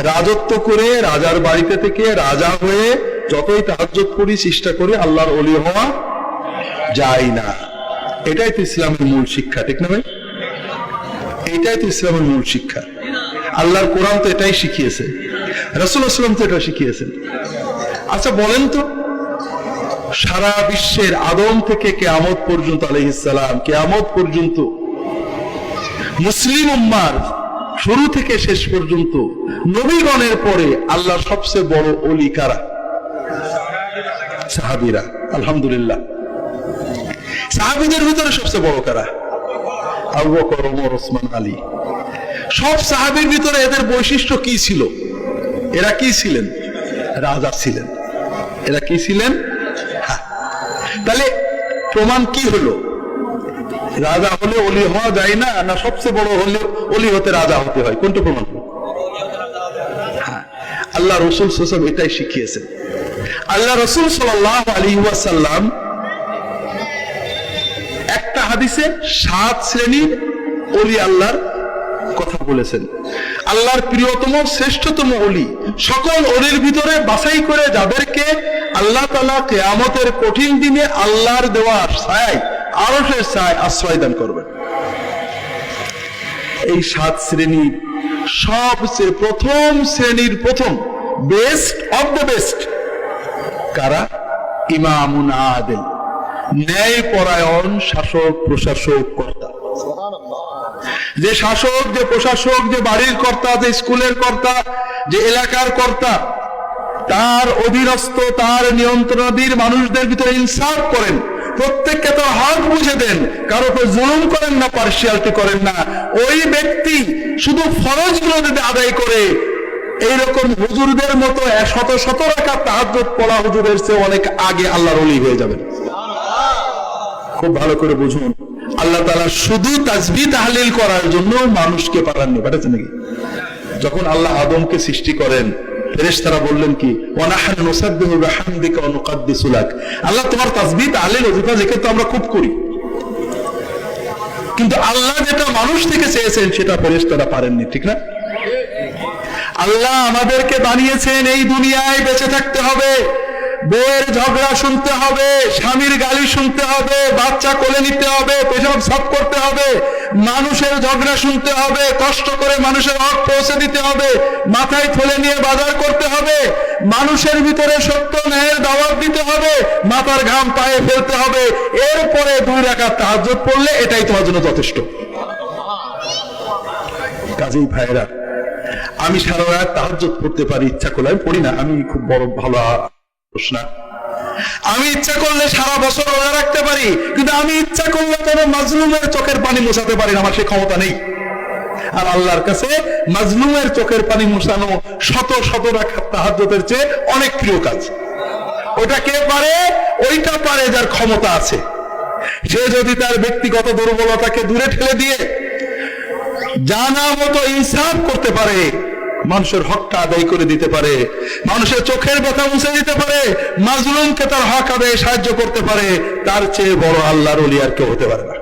রাজত্ব করে রাজার বাড়িতে থেকে রাজা হয়ে যতই তাহাজ্জুদ করি চেষ্টা করি আল্লাহর ওলি হওয়া যায় না। এটাই তো ইসলামের মূল শিক্ষা, ঠিক না ভাই? এটাই তো ইসলামের মূল শিক্ষা। আল্লাহর কোরআন তো এটাই শিখিয়েছে, রাসূলুল্লাহ সাল্লাল্লাহু আলাইহি ওয়াসাল্লাম তো এটা শিখিয়েছেন। আচ্ছা বলেন তো, সারা বিশ্বের আদম থেকে কিয়ামত পর্যন্ত আলাইহিস সালাম, কিয়ামত পর্যন্ত মুসলিম উম্মার শুরু থেকে শেষ পর্যন্ত নবীগণের পরে আল্লাহর সবচেয়ে বড় ওলি কারা? সাহাবীরা। আলহামদুলিল্লাহ। সাহাবীদের ভিতরে সবচেয়ে বড় কারা? আবু বকর, ওমর, ওসমান, আলী। সব সাহাবীর ভিতরে এদের বৈশিষ্ট্য কি ছিল? এরা কি ছিলেন? রাজা ছিলেন। এরা কি ছিলেন? তাহলে প্রমাণ কি হলো? রাজা হলে ওলি হওয়া যায় না, না সবচেয়ে বড় হলে ওলি হতে রাজা হতে হয়? কোনটা প্রমাণ হলো? আল্লাহ রাসূল সাল্লাল্লাহু আলাইহি ওয়াসাল্লাম এটাই শিখিয়েছেন। আল্লাহ রাসূল সাল্লাল্লাহু আলাইহি ওয়াসাল্লাম একটা হাদিসে 7 শ্রেণীর ওলি আল্লাহর কথা বলেছেন। আল্লাহর প্রিয়তম শ্রেষ্ঠতম ওলি, সকল ওলির ভিতরে বাছাই করে যাদেরকে আল্লাহ তাআলা কিয়ামতের কঠিন দিনে আল্লাহর দেওয়া ছায়ায়, আরশের ছায়ায় আশ্রয় দান করবেন। এই 7 শ্রেণীর সবচেয়ে প্রথম শ্রেণীর প্রথম, বেস্ট অফ দ্য বেস্ট কারা? ইমামুন আদিল, ন্যায় পরায়ণ শাসক, প্রশাসক, কর্তা। যে শাসক, যে প্রশাসক, যে বাড়ির কর্তা, যে স্কুলের কর্তা, যে এলাকার কর্তা, তার অধীনস্থ, তার নিয়ন্ত্রণাধীন মানুষদের ভিতরে ইনসাফ করেন, প্রত্যেককে তার হক বুঝে দেন, কারো উপর জুলুম করেন না, পার্সিয়ালিটি করেন না। ওই ব্যক্তি শুধু ফরজগুলো যদি আদায় করে, এইরকম হুজুরদের মতো শত শত রাকাত তাহাজ্জুদ পড়া হুজুরের চেয়ে অনেক আগে আল্লাহর ওলি হয়ে যাবেন। খুব ভালো করে বুঝুন, আল্লাহ তাআলা শুধু তাসবিহ তাহলিল করার জন্য মানুষকে পাঠাননি, পাঠাচ্ছেন নাকি? যখন আল্লাহ আদমকে সৃষ্টি করেন, ফেরেশতারা বললেন কি? ওয়া নাহনু নুসাব্বিহু বিহামদিকা ওয়া নুকদ্দিসু লাক। আল্লাহ তোমার তাসবিহ তাহলিল ওজিফা জিকির তো আমরা খুব করি, কিন্তু আল্লাহ যেটা মানুষ থেকে চেয়েছেন সেটা ফেরেশতারা পারেননি, ঠিক না? আল্লাহ আমাদেরকে বানিয়েছেন এই দুনিয়ায় বেঁচে থাকতে হবে, বউয়ের ঝগড়া শুনতে হবে, স্বামীর গালি শুনতে হবে, বাচ্চা কোলে নিতে হবে, পেশাব সাফ করতে হবে, মানুষের ঝগড়া শুনতে হবে, কষ্ট করে মানুষের হক পৌঁছে দিতে হবে, মাথায় থলে নিয়ে বাজার করতে হবে, মানুষের ভিতরে সত্য ন্যায়ের দাওয়াত দিতে হবে, মাথার ঘাম পায়ে ফেলতে হবে, এরপরে 2 রাকাত তাহাজ্জুদ পড়লে এটাই তোমার জন্য যথেষ্ট। কাজেই ভাইরা, আমি সারা রাত তাহাজ্জুদ পড়তে পারি, ইচ্ছা করলে। আমি পড়ি না, আমি খুব বড় ভালো না। আমি ইচ্ছা করলে সারা বছর রোজা রাখতে পারি, কিন্তু আমি ইচ্ছা করলে কোন মাজলুমের চোখের পানি মোছাতে পারি না, আমার সেই ক্ষমতা নেই। আর আল্লাহর কাছে মাজলুমের চোখের পানি মোছানো শত শত রাকাত তাহাজ্জুদের চেয়ে অনেক প্রিয় কাজ। ওটা কে পারে? ওইটা পারে যার ক্ষমতা আছে। সে যদি তার ব্যক্তিগত দুর্বলতাকে দূরে ঠেলে দিয়ে জানা মতো ইনসাফ করতে পারে, মানুষের হকটা আদায় করে দিতে পারে, মানুষের চোখের ব্যথা মুছে দিতে পারে, মাজলুমকে তার হক আদায়ে সাহায্য করতে পারে, তার চেয়ে বড় আল্লাহর ওলি আর কেউ হতে পারে না।